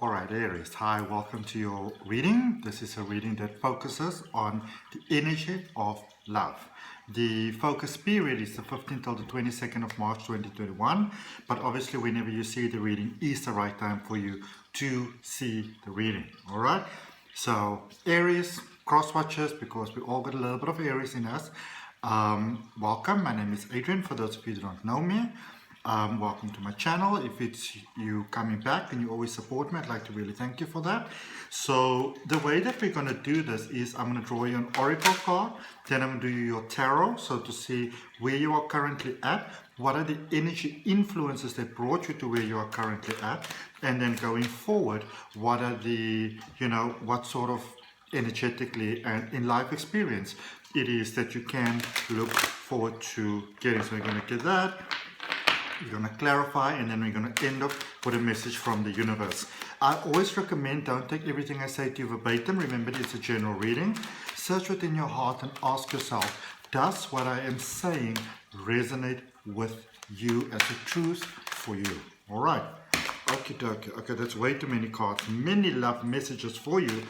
Alright, Aries, hi, welcome to your reading. This is a reading that focuses on the energy of love. The focus period is the 15th till the 22nd of March 2021, but obviously whenever you see the reading is the right time for you to see the reading. Alright, so Aries, cross watchers, because we all got a little bit of Aries in us. Welcome, my name is Adrian, for those of you who don't know me. Welcome to my channel. If it's you coming back and you always support me, I'd like to really thank you for that. So the way that we're going to do this is I'm going to draw you an oracle card, then I'm going to do your tarot, so to see where you are currently at, what are the energy influences that brought you to where you are currently at, and then going forward, what are the, what sort of energetically and in life experience it is that you can look forward to getting. So we're going to get that. We're going to clarify, and then we're going to end up with a message from the universe. I always recommend don't take everything I say to you verbatim. Remember, it's a general reading. Search within your heart and ask yourself, does what I am saying resonate with you as a truth for you? All right. Okay, that's way too many cards. Many love messages for you.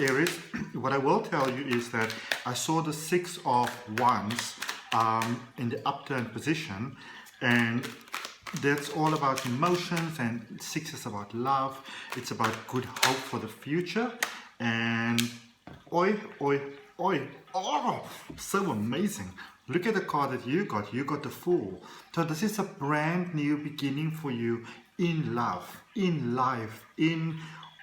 Aries, what I will tell you is that I saw the Six of Wands in the upturned position. And that's all about emotions, and Six is about love. It's about good hope for the future. And oi, oh, so amazing. Look at the card that you got. You got the Fool. So this is a brand new beginning for you in love, in life, in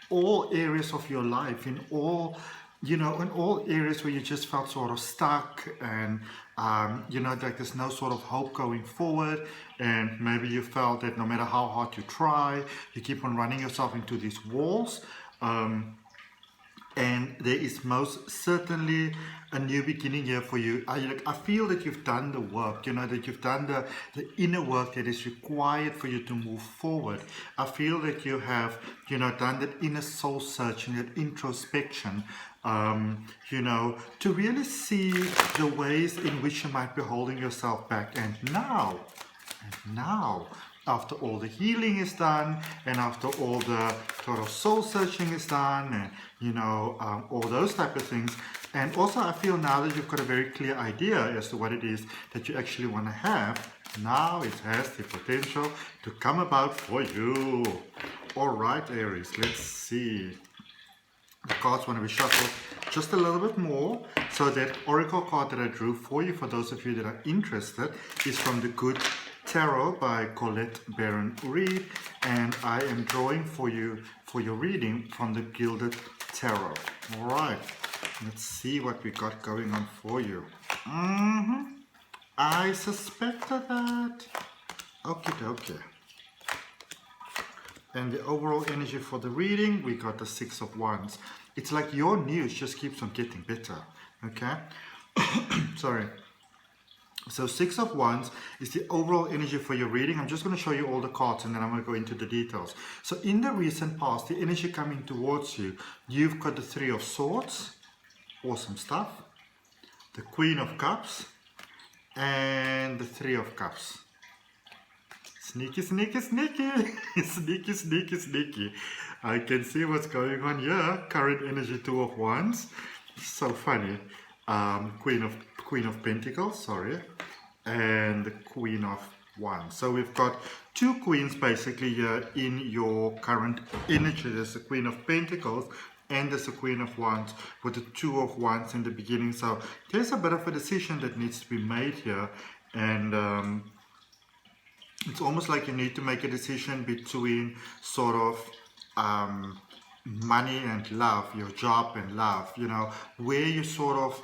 all areas of your life, in all in all areas where you just felt sort of stuck and, like there's no sort of hope going forward. And maybe you felt that no matter how hard you try, you keep on running yourself into these walls. And there is most certainly a new beginning here for you. I feel that you've done the work, that you've done the inner work that is required for you to move forward. I feel that you have, done that inner soul searching, that introspection, to really see the ways in which you might be holding yourself back. And now, after all the healing is done, and after all the sort of soul searching is done, and all those type of things, and also I feel now that you've got a very clear idea as to what it is that you actually want to have, now it has the potential to come about for you. All right, Aries, let's see. The cards want to be shuffled just a little bit more. So that oracle card that I drew for you, for those of you that are interested, is from the Good Tarot by Colette Baron-Reid, and I am drawing for you for your reading from the Gilded Tarot. All right, let's see what we got going on for you. I suspected that. Okay. And the overall energy for the reading, we got the Six of Wands. It's like your news just keeps on getting better. Okay. Sorry. So Six of Wands is the overall energy for your reading. I'm just going to show you all the cards and then I'm going to go into the details. So in the recent past, the energy coming towards you, you've got the Three of Swords. Awesome stuff. The Queen of Cups and the Three of Cups. Sneaky. Sneaky. I can see what's going on here. Current energy, Two of Wands. So funny. Queen of Pentacles, sorry, and the Queen of Wands. So we've got two queens basically here in your current energy. There's the Queen of Pentacles and there's the Queen of Wands with the Two of Wands in the beginning. So there's a bit of a decision that needs to be made here, and it's almost like you need to make a decision between sort of money and love, your job and love, where you sort of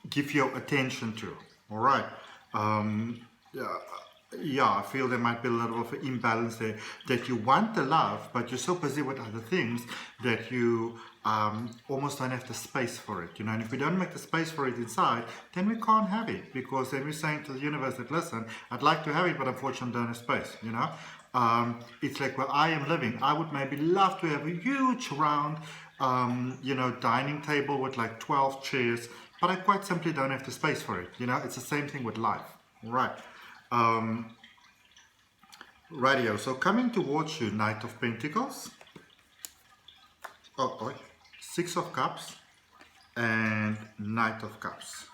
give your attention to. All right. I feel there might be a little of an imbalance there, that you want the love, but you're so busy with other things that you almost don't have the space for it, and if we don't make the space for it inside, then we can't have it, because then we're saying to the universe that, listen, I'd like to have it, but unfortunately I don't have space, It's like where I am living, I would maybe love to have a huge round dining table with like 12 chairs, but I quite simply don't have the space for it. It's the same thing with life, right? Radio. So coming towards you, Knight of Pentacles. Oh, Six of Cups and Knight of Cups.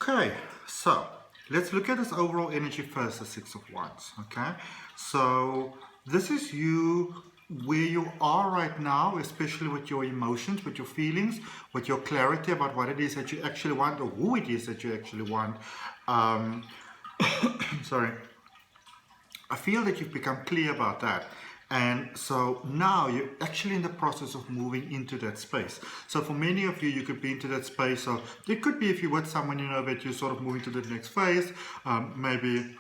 Okay, so let's look at this overall energy first, the Six of Wands. Okay, so this is you where you are right now, especially with your emotions, with your feelings, with your clarity about what it is that you actually want or who it is that you actually want. Sorry. I feel that you've become clear about that. And so now you're actually in the process of moving into that space. So for many of you, you could be into that space. So it could be if you're with someone, you know, that you're sort of moving to the next phase. Maybe,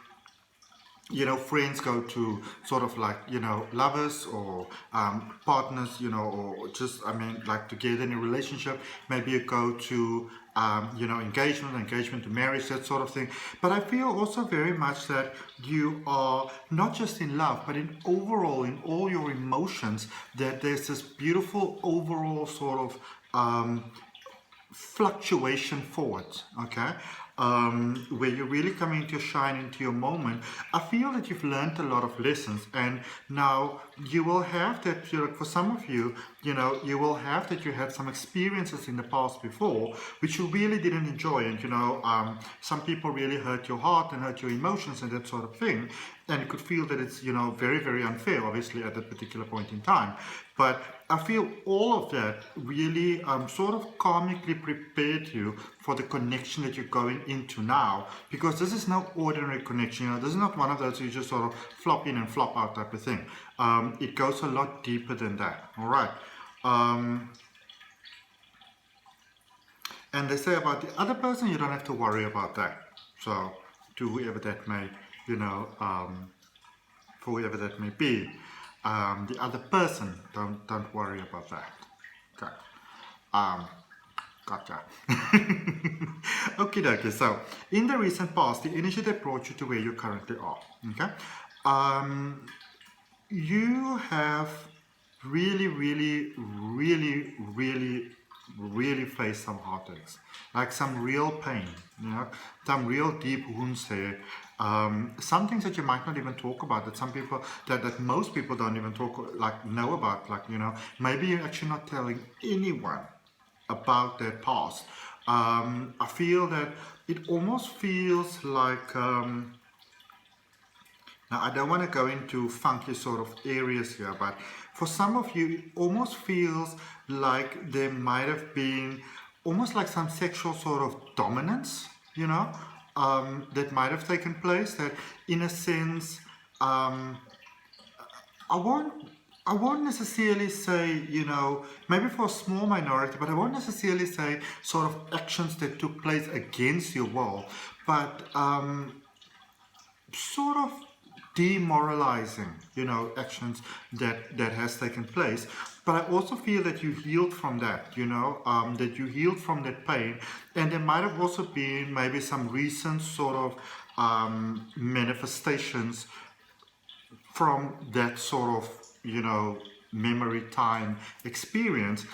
you know, friends go to sort of like, you know, lovers or partners, you know, or just, I mean, like together in a relationship. Maybe you go to, you know, engagement to marriage, that sort of thing. But I feel also very much that you are not just in love, but in overall, in all your emotions, that there's this beautiful overall sort of fluctuation forward, okay, where you're really coming into your shine, into your moment. I feel that you've learned a lot of lessons, and now you will have that, you know, for some of you, you know, you will have that you had some experiences in the past before which you really didn't enjoy, and you know, some people really hurt your heart and hurt your emotions and that sort of thing, and you could feel that it's, you know, very, very unfair, obviously, at that particular point in time. But I feel all of that really sort of karmically prepared you for the connection that you're going into now, because this is no ordinary connection. You know, this is not one of those you just sort of flop in and flop out type of thing. It goes a lot deeper than that. All right. And they say about the other person, you don't have to worry about that. So to whoever that may, you know, for whoever that may be, the other person, don't worry about that. Okay. Gotcha. Okay, okay. So in the recent past, the energy that brought you to where you currently are. Okay. You have really face some heartaches, like some real pain, you know, some real deep wounds there. Some things that you might not even talk about, that some people, that most people don't even know about, like, you know, maybe you're actually not telling anyone about their past. I feel that it almost feels like, now, I don't want to go into funky sort of areas here, but for some of you, it almost feels like there might have been almost like some sexual sort of dominance, you know, that might have taken place, that in a sense, I won't necessarily say, you know, maybe for a small minority, but I won't necessarily say sort of actions that took place against your will, but sort of demoralizing, you know, actions that has taken place. But I also feel that you healed from that, you know, that you healed from that pain, and there might have also been maybe some recent sort of manifestations from that sort of, you know, memory time experience.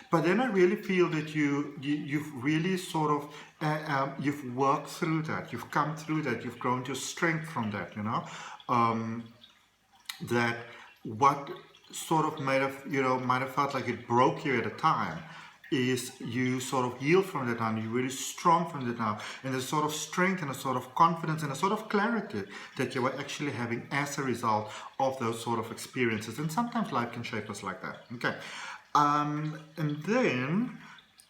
But then I really feel that you've really sort of you've worked through that, you've come through that, you've grown your strength from that, you know, that what sort of might have felt like it broke you at a time, is you sort of healed from that now, and you're really strong from that now, and a sort of strength and a sort of confidence and a sort of clarity that you were actually having as a result of those sort of experiences. And sometimes life can shape us like that. Okay. And then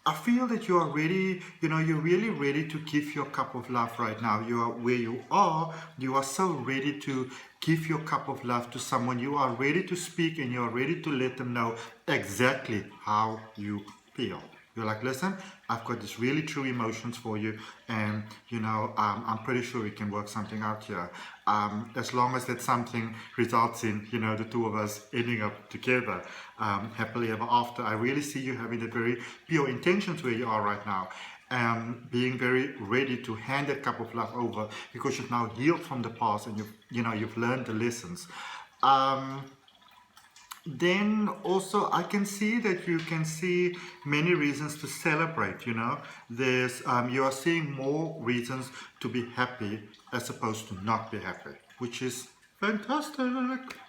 I feel that you are ready, you know, you're really ready to give your cup of love right now. You are where you are so ready to give your cup of love to someone. You are ready to speak, and you are ready to let them know exactly how you feel. You're like, listen, I've got these really true emotions for you, and you know, I'm pretty sure we can work something out here. As long as that something results in, you know, the two of us ending up together, happily ever after. I really see you having the very pure intentions where you are right now, being very ready to hand that cup of love over, because you've now healed from the past, and you've learned the lessons. then also I can see that you can see many reasons to celebrate, you know. There's you are seeing more reasons to be happy as opposed to not be happy, which is fantastic,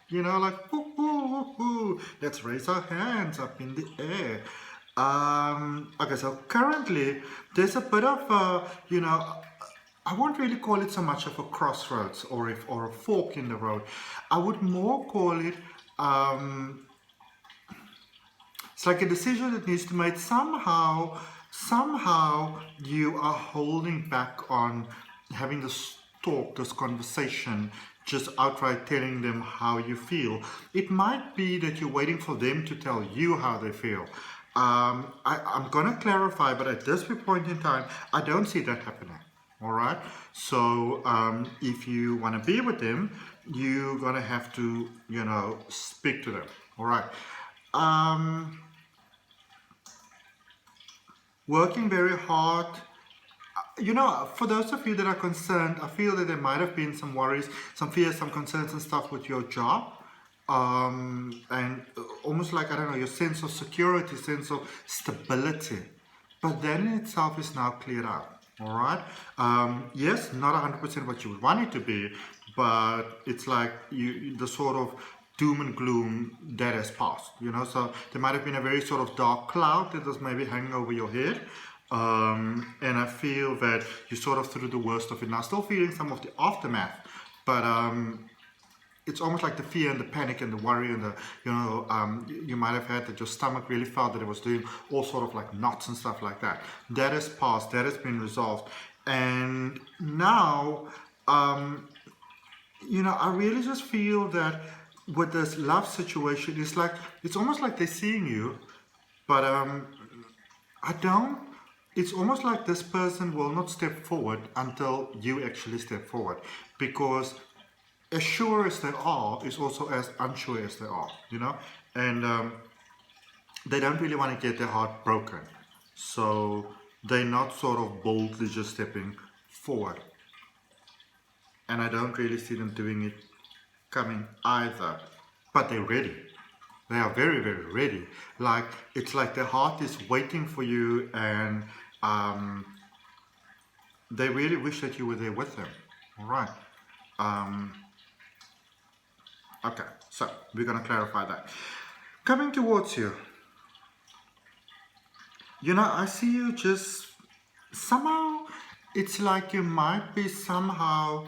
you know, like woo, woo, woo, woo. Let's raise our hands up in the air. Okay, so currently there's a bit of you know, I won't really call it so much of a crossroads or a fork in the road. I would more call it it's like a decision that needs to be made. Somehow you are holding back on having this talk, this conversation, just outright telling them how you feel. It might be that you're waiting for them to tell you how they feel. I'm gonna clarify, but at this point in time, I don't see that happening. All right. So if you want to be with them, you're gonna have to, you know, speak to them. All right. Working very hard. You know, for those of you that are concerned, I feel that there might have been some worries, some fears, some concerns and stuff with your job. And almost like, I don't know, your sense of security, sense of stability. But that in itself is now cleared out. All right. Yes, not 100% what you would want it to be, but it's like the sort of doom and gloom that has passed. You know, so there might have been a very sort of dark cloud that was maybe hanging over your head. And I feel that you sort of through the worst of it now. Still feeling some of the aftermath, but it's almost like the fear and the panic and the worry and the, you know, you might have had that your stomach really felt that it was doing all sort of like knots and stuff like that. That has passed, that has been resolved. And now, you know, I really just feel that with this love situation, it's like, it's almost like they're seeing you, but it's almost like this person will not step forward until you actually step forward, because as sure as they are is also as unsure as they are, you know, and they don't really want to get their heart broken, so they're not sort of boldly just stepping forward, and I don't really see them doing it coming either, but they're ready. They are very, very ready. Like, it's like their heart is waiting for you, and they really wish that you were there with them. All right. Okay, so we're going to clarify that. Coming towards you, you know, I see you just somehow, it's like you might be somehow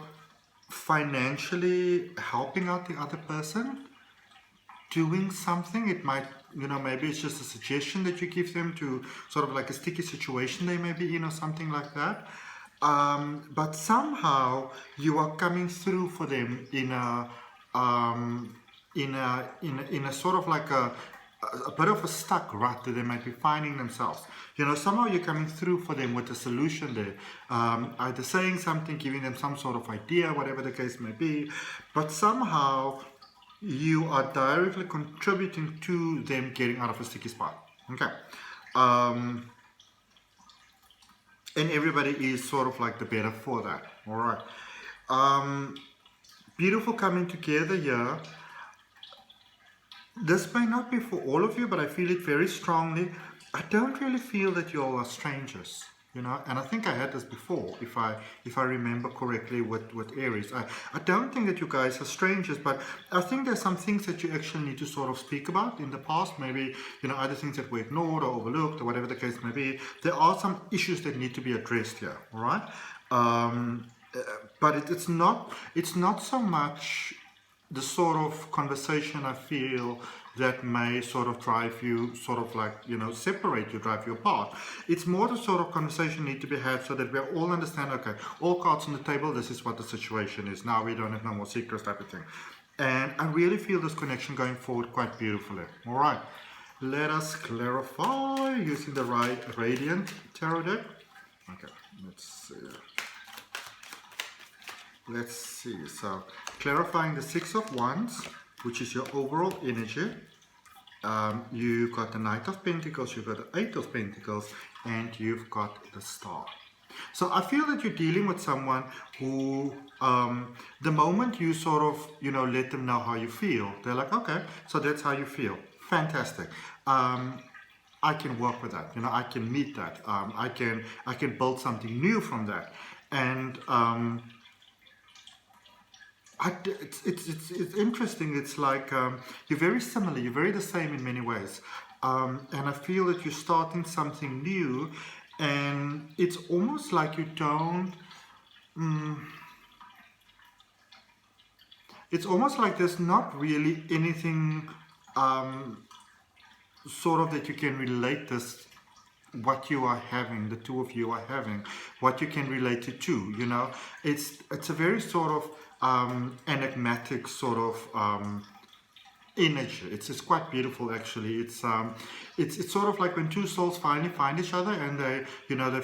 financially helping out the other person, doing something. It might, you know, maybe it's just a suggestion that you give them to sort of like a sticky situation they may be in or something like that. But somehow you are coming through for them in a sort of like a bit of a stuck rut that they might be finding themselves. You know, somehow you're coming through for them with a solution there, either saying something, giving them some sort of idea, whatever the case may be, but somehow you are directly contributing to them getting out of a sticky spot. Okay. And everybody is sort of like the better for that. All right. Beautiful coming together here. This may not be for all of you, but I feel it very strongly. I don't really feel that you all are strangers, you know, and I think I had this before, if I remember correctly with Aries. I don't think that you guys are strangers, but I think there's some things that you actually need to sort of speak about in the past, maybe, you know, other things that were ignored or overlooked or whatever the case may be. There are some issues that need to be addressed here, all right? But it's not so much the sort of conversation I feel that may sort of drive you, sort of like, you know, separate you, drive you apart. It's more the sort of conversation need to be had so that we all understand, okay, all cards on the table, this is what the situation is. Now we don't have no more secrets type of thing. And I really feel this connection going forward quite beautifully. All right, let us clarify using the Radiant Tarot deck. Okay, let's see. Let's see, so clarifying the Six of Wands, which is your overall energy. You've got the Knight of Pentacles, you've got the Eight of Pentacles, and you've got the Star. So I feel that you're dealing with someone who, the moment you sort of, let them know how you feel, they're like, okay, so that's how you feel. Fantastic. I can work with that. I can meet that. I can build something new from that. And it's interesting. It's like you're very similar. You're very the same in many ways. And I feel that you're starting something new, and it's almost like you don't. It's almost like there's not really anything sort of that you can relate this, what you are having, the two of you are having, what you can relate it to. It's a very sort of enigmatic sort of energy. It's quite beautiful, actually. It's sort of like when two souls finally find each other, and they've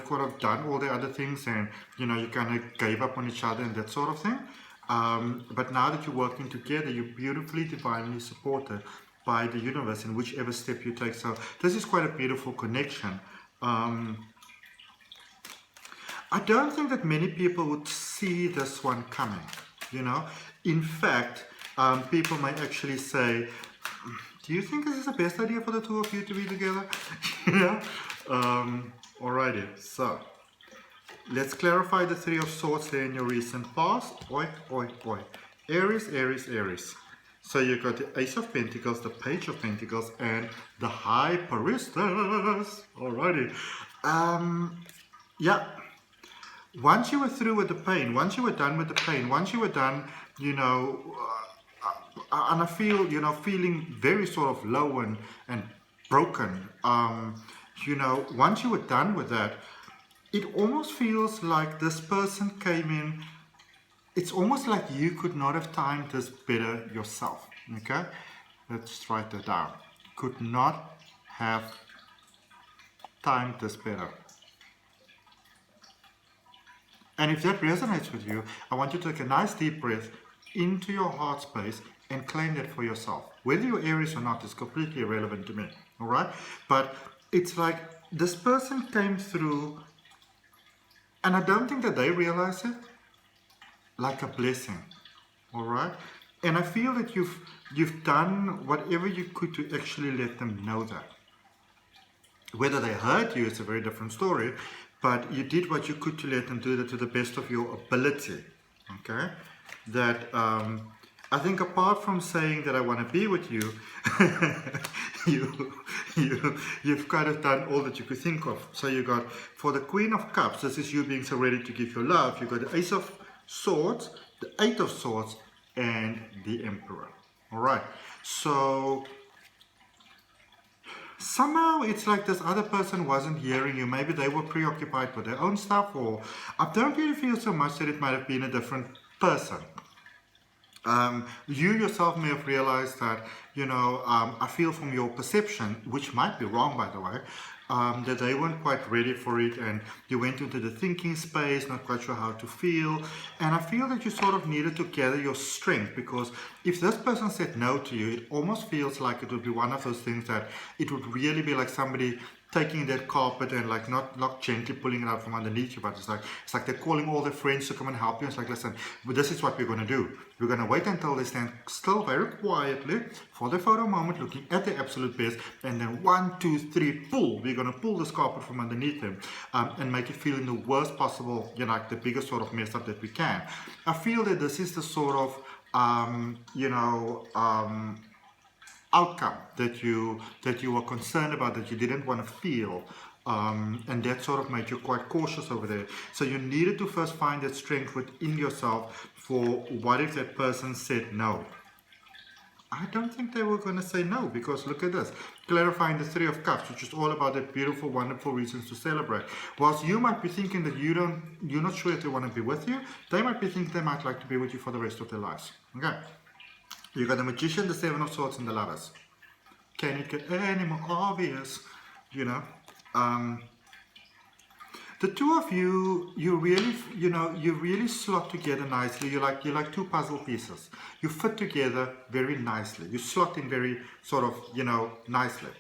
kind of done all the other things, and you kind of gave up on each other and that sort of thing. But now that you're working together, you're beautifully, divinely supported by the universe in whichever step you take. So this is quite a beautiful connection. I don't think that many people would see this one coming. In fact, people might actually say, do you think this is the best idea for the two of you to be together? Alrighty, so let's clarify the Three of Swords there in your recent past. Oi, oi, oi. Aries, Aries, Aries. So you've got the Ace of Pentacles, the Page of Pentacles, and the High Priestess. Alrighty. Yeah. Once you were through with the pain, once you were done with the pain, once you were done, and I feel, feeling very sort of low and broken, once you were done with that, it almost feels like this person came in. It's almost like you could not have timed this better yourself. Okay, let's write that down. Could not have timed this better. And if that resonates with you, I want you to take a nice deep breath into your heart space and claim that for yourself. Whether you're Aries or not is completely irrelevant to me. All right, but it's like this person came through, and I don't think that they realize it, like a blessing. All right, and I feel that you've done whatever you could to actually let them know that. Whether they hurt you is a very different story, but you did what you could to let them do that to the best of your ability. Okay, that I think apart from saying that I want to be with you, you've kind of done all that you could think of. So you got, for the Queen of Cups, this is you being so ready to give your love. You got the Ace of Swords, the Eight of Swords, and the Emperor. All right, so somehow it's like this other person wasn't hearing you. Maybe they were preoccupied with their own stuff, or I don't really feel so much that it might have been a different person. You yourself may have realized that, I feel from your perception, which might be wrong by the way, that they weren't quite ready for it, and you went into the thinking space, not quite sure how to feel. And I feel that you sort of needed to gather your strength, because if this person said no to you, it almost feels like it would be one of those things that it would really be like somebody taking that carpet and like not gently pulling it out from underneath you, but it's like they're calling all their friends to come and help you. It's like, listen, this is what we're going to do. We're going to wait until they stand still very quietly for the photo moment, looking at the absolute best, and then 1, 2, 3, pull. We're going to pull this carpet from underneath them and make it feel in the worst possible, like the biggest sort of mess up that we can. I feel that this is the sort of outcome that you were concerned about, that you didn't want to feel, and that sort of made you quite cautious over there. So you needed to first find that strength within yourself for what if that person said no. I don't think they were going to say no, because look at this, clarifying the Three of Cups, which is all about that beautiful, wonderful reasons to celebrate. Whilst you might be thinking that you're not sure if they want to be with you, they might be thinking they might like to be with you for the rest of their lives. Okay. You got the Magician, the Seven of Swords, and the Lovers. Can it get any more obvious? The two of you, you really slot together nicely. You're like two puzzle pieces. You fit together very nicely. You slot in very sort of, nicely.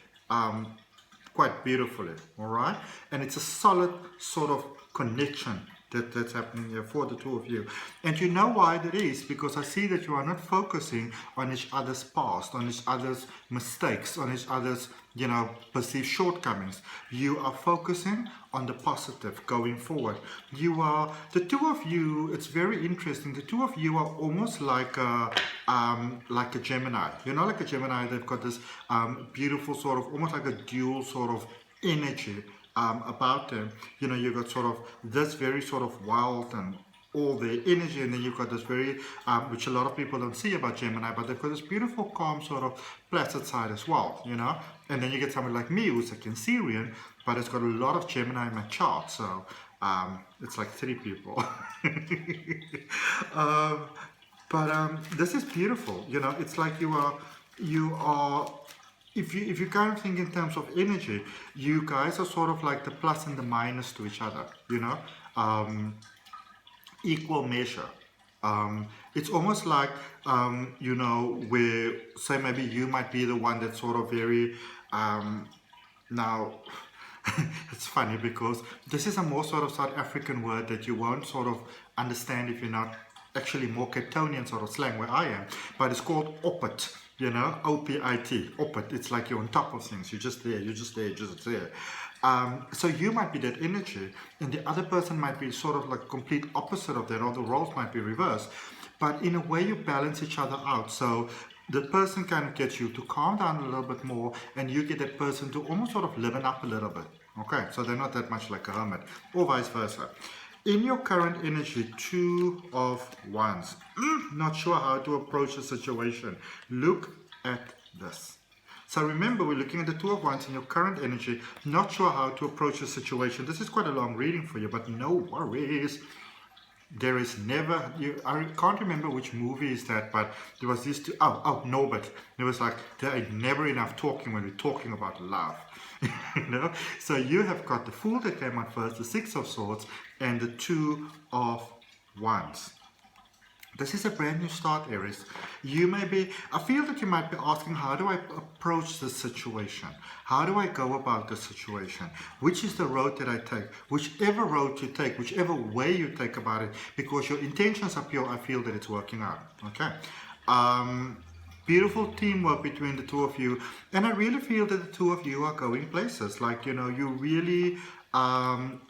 quite beautifully, all right? And it's a solid sort of connection that's happening here for the two of you. And you know why that is? Because I see that you are not focusing on each other's past, on each other's mistakes, on each other's, you know, perceived shortcomings. You are focusing on the positive going forward. You are, the two of you, it's very interesting, the two of you are almost like a Gemini. You know, like a Gemini, they've got this beautiful sort of, almost like a dual sort of energy about them. You know, you've got sort of this very sort of wild and all their energy, and then you've got this very, which a lot of people don't see about Gemini, but they've got this beautiful, calm, sort of placid side as well, you know. And then you get somebody like me, who's a Cancerian, but it's got a lot of Gemini in my chart, so it's like 3 people. This is beautiful, you know. It's like you are. If you kind of think in terms of energy, you guys are sort of like the plus and the minus to each other, you know, equal measure. It's almost like, you know, where, say maybe you might be the one that's sort of very, now, it's funny because this is a more sort of South African word that you won't sort of understand if you're not actually more Capetonian sort of slang where I am, but it's called oppet. You know, O-P-I-T, oppet. It's like you're on top of things. You're just there, you're just there, you're just there. So you might be that energy, and the other person might be sort of like complete opposite of that, or the roles might be reversed. But in a way, you balance each other out. So the person kind of gets you to calm down a little bit more, and you get that person to almost sort of liven up a little bit. Okay, so they're not that much like a hermit, or vice versa. In your current energy, 2 of Wands, not sure how to approach the situation. Look at this. So remember, we're looking at the 2 of Wands in your current energy, not sure how to approach the situation. This is quite a long reading for you, but no worries. There is never, I can't remember which movie is that, but there was these two, Norbert. There was like, there ain't never enough talking when we're talking about love. You know? So you have got the Fool that came out first, the 6 of Swords, and the 2 of Wands. This is a brand new start, Aries. You may be, I feel that you might be asking, how do I approach this situation? How do I go about this situation? Which is the road that I take? Whichever road you take, whichever way you take about it, because your intentions are pure, I feel that it's working out. Okay. Beautiful teamwork between the 2 of you, and I really feel that the 2 of you are going places. Like, you know, you really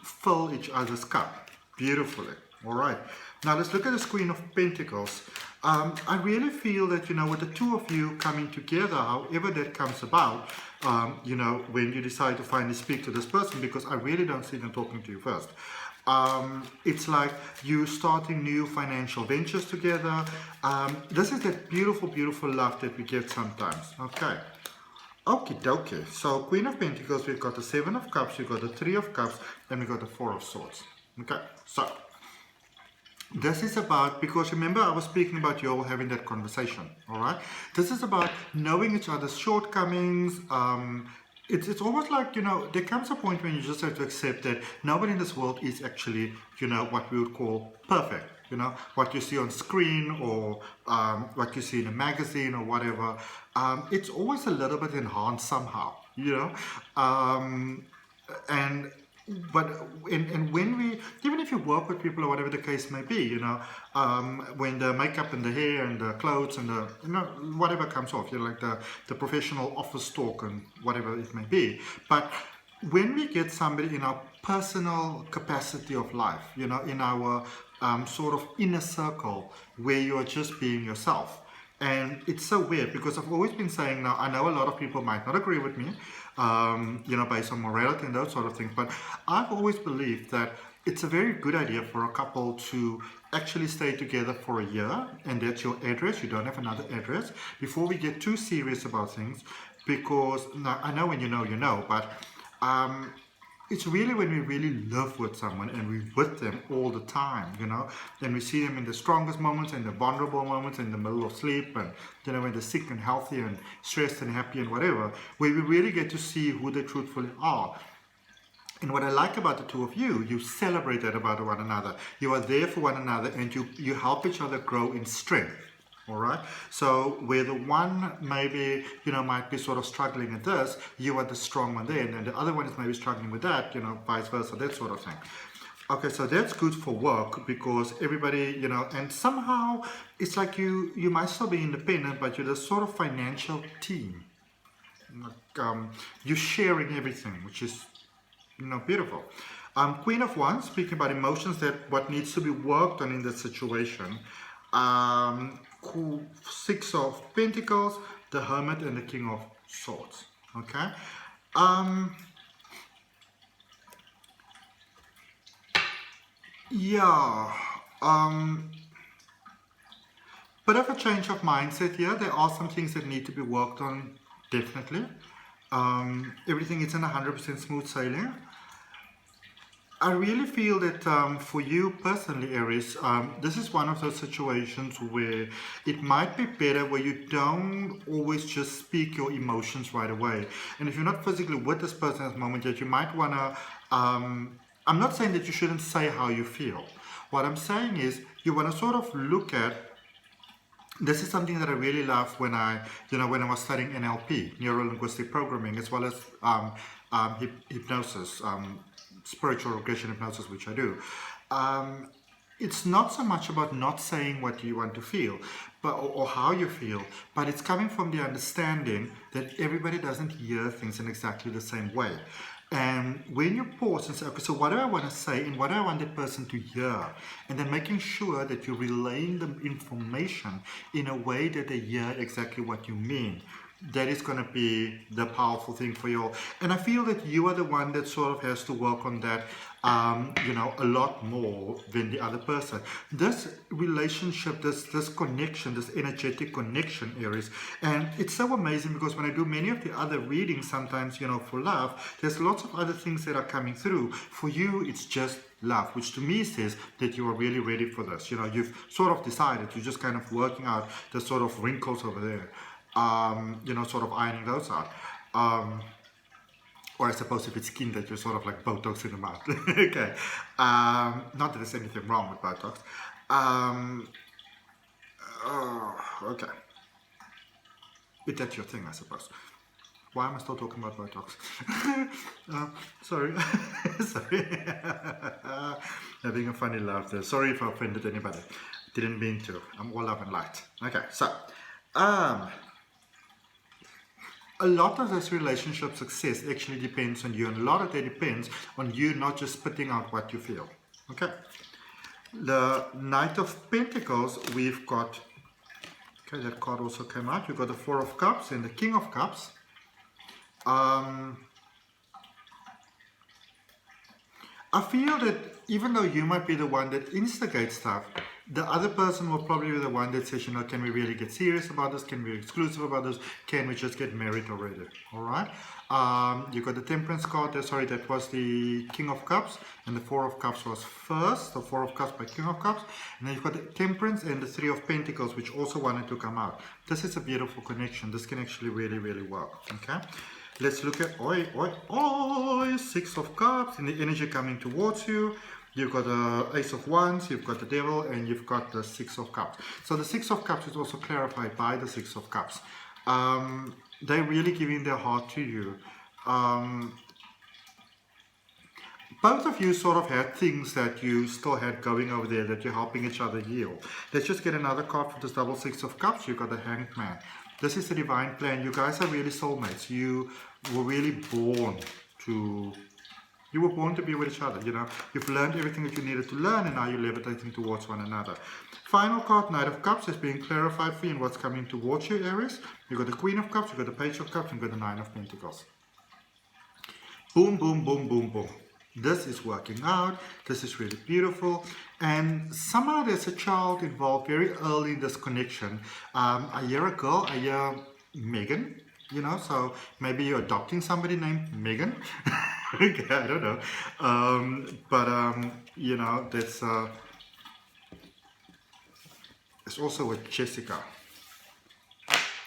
fill each other's cup beautifully. All right, now let's look at this Queen of Pentacles. I really feel that, you know, with the 2 of you coming together, however that comes about, you know, when you decide to finally speak to this person, because I really don't see them talking to you first. It's like you starting new financial ventures together. This is that beautiful, beautiful love that we get sometimes. Okay. Okie dokie. So Queen of Pentacles, we've got the 7 of Cups, we've got the 3 of Cups, and we've got the 4 of Swords. Okay. So this is about, because remember I was speaking about you all having that conversation. All right. This is about knowing each other's shortcomings. It's almost like, you know, there comes a point when you just have to accept that nobody in this world is actually, you know, what we would call perfect. You know, what you see on screen or what you see in a magazine or whatever, it's always a little bit enhanced somehow, you know. But when we, even if you work with people or whatever the case may be, you know, when the makeup and the hair and the clothes and the, you know, whatever comes off, you know, like the professional office talk and whatever it may be. But when we get somebody in our personal capacity of life, you know, in our sort of inner circle where you are just being yourself. And it's so weird because I've always been saying, now I know a lot of people might not agree with me, you know, based on morality and those sort of things, but I've always believed that it's a very good idea for a couple to actually stay together for a year, and that's your address, you don't have another address, before we get too serious about things, because now I know when you know, but it's really when we really live with someone and we're with them all the time, you know, and we see them in the strongest moments and the vulnerable moments in the middle of sleep, and, you know, when they're sick and healthy and stressed and happy and whatever, where we really get to see who they truthfully are. And what I like about the 2 of you, you celebrate that about one another. You are there for one another, and you help each other grow in strength. All right, so where the one maybe, you know, might be sort of struggling at this, you are the strong one there, and then the other one is maybe struggling with that, you know, vice versa, that sort of thing. Okay, so that's good for work because everybody, you know, and somehow it's like you might still be independent, but you're the sort of financial team. Like, you're sharing everything, which is, you know, beautiful. Queen of Wands, speaking about emotions, that what needs to be worked on in this situation. Six of Pentacles, the Hermit, and the King of Swords. Okay. Yeah. Bit of a change of mindset here. There are some things that need to be worked on, definitely. Everything isn't 100% smooth sailing. I really feel that for you personally, Aries, this is one of those situations where it might be better where you don't always just speak your emotions right away. And if you're not physically with this person at the moment yet, you might want to, I'm not saying that you shouldn't say how you feel. What I'm saying is you want to sort of look at, this is something that I really love when I was studying NLP, neuro-linguistic programming, as well as hypnosis, spiritual regression hypnosis, which I do. It's not so much about not saying what you want to feel, but or how you feel, but it's coming from the understanding that everybody doesn't hear things in exactly the same way. And when you pause and say, okay, so what do I want to say and what do I want that person to hear? And then making sure that you're relaying the information in a way that they hear exactly what you mean. That is going to be the powerful thing for you all. And I feel that you are the one that sort of has to work on that, you know, a lot more than the other person. This relationship, this connection, this energetic connection, Aries, and it's so amazing because when I do many of the other readings, sometimes, you know, for love, there's lots of other things that are coming through. For you, it's just love, which to me says that you are really ready for this. You know, you've sort of decided, you're just kind of working out the sort of wrinkles over there. You know, sort of ironing those out. Or I suppose if it's skin that you're sort of like Botox in the mouth. Okay. Not that there's anything wrong with Botox. Okay. If that's your thing, I suppose. Why am I still talking about Botox? Sorry. Sorry. Having a funny laugh there. Sorry if I offended anybody. Didn't mean to. I'm all love and light. Okay, so a lot of this relationship success actually depends on you, and a lot of it depends on you not just spitting out what you feel. Okay. The Knight of Pentacles, we've got, okay, that card also came out. You've got the Four of Cups and the King of Cups. I feel that even though you might be the one that instigates stuff, the other person will probably be the one that says, you know, can we really get serious about this? Can we be exclusive about this? Can we just get married already? All right. You got the Temperance card there. Sorry, that was the King of Cups, and the Four of Cups was first. The Four of Cups by King of Cups, and then you've got the Temperance and the Three of Pentacles, which also wanted to come out. This is a beautiful connection. This can actually really, really work. Okay. Let's look at Six of Cups and the energy coming towards you. You've got the Ace of Wands, you've got the Devil, and you've got the Six of Cups. So the Six of Cups is also clarified by the Six of Cups. They're really giving their heart to you. Both of you sort of had things that you still had going over there that you're helping each other heal. Let's just get another card for this double Six of Cups. You've got the Hanged Man. This is the divine plan. You guys are really soulmates. You were really born to... You were born to be with each other, you know. You've learned everything that you needed to learn, and now you're levitating towards one another. Final card, Knight of Cups, is being clarified for you in what's coming towards you, Aries. You've got the Queen of Cups, you've got the Page of Cups, and you've got the Nine of Pentacles. Boom, boom, boom, boom, boom. This is working out. This is really beautiful. And somehow there's a child involved very early in this connection. I hear a girl, I hear Megan, you know, so maybe you're adopting somebody named Megan. Okay, I don't know. You know, there's also a Jessica,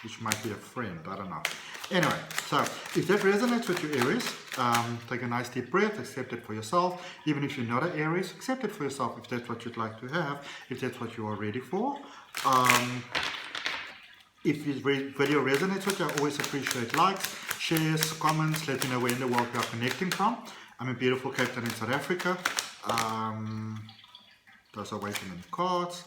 which might be a friend, I don't know. Anyway, so if that resonates with you, Aries, take a nice deep breath, accept it for yourself. Even if you're not an Aries, accept it for yourself if that's what you'd like to have, if that's what you are ready for. If this video resonates with you, I always appreciate likes, shares, comments. Let me know where in the world you are connecting from. I'm in beautiful Cape Town in South Africa. Those are waiting in the cards.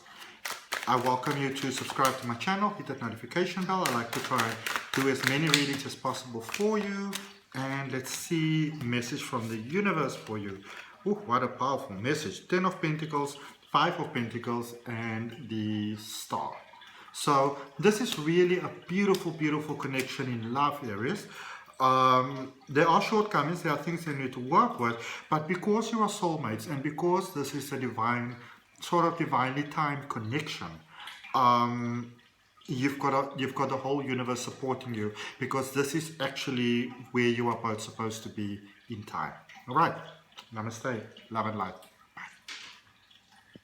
I welcome you to subscribe to my channel, hit that notification bell. I like to try and do as many readings as possible for you. And let's see, message from the universe for you. Ooh, what a powerful message. 10 of Pentacles, 5 of Pentacles, and the Star. So this is really a beautiful, beautiful connection in love, Aries. There are shortcomings, there are things you need to work with, but because you are soulmates and because this is a divine, sort of divinely timed connection, you've got the whole universe supporting you, because this is actually where you are both supposed to be in time. All right, namaste, love and light.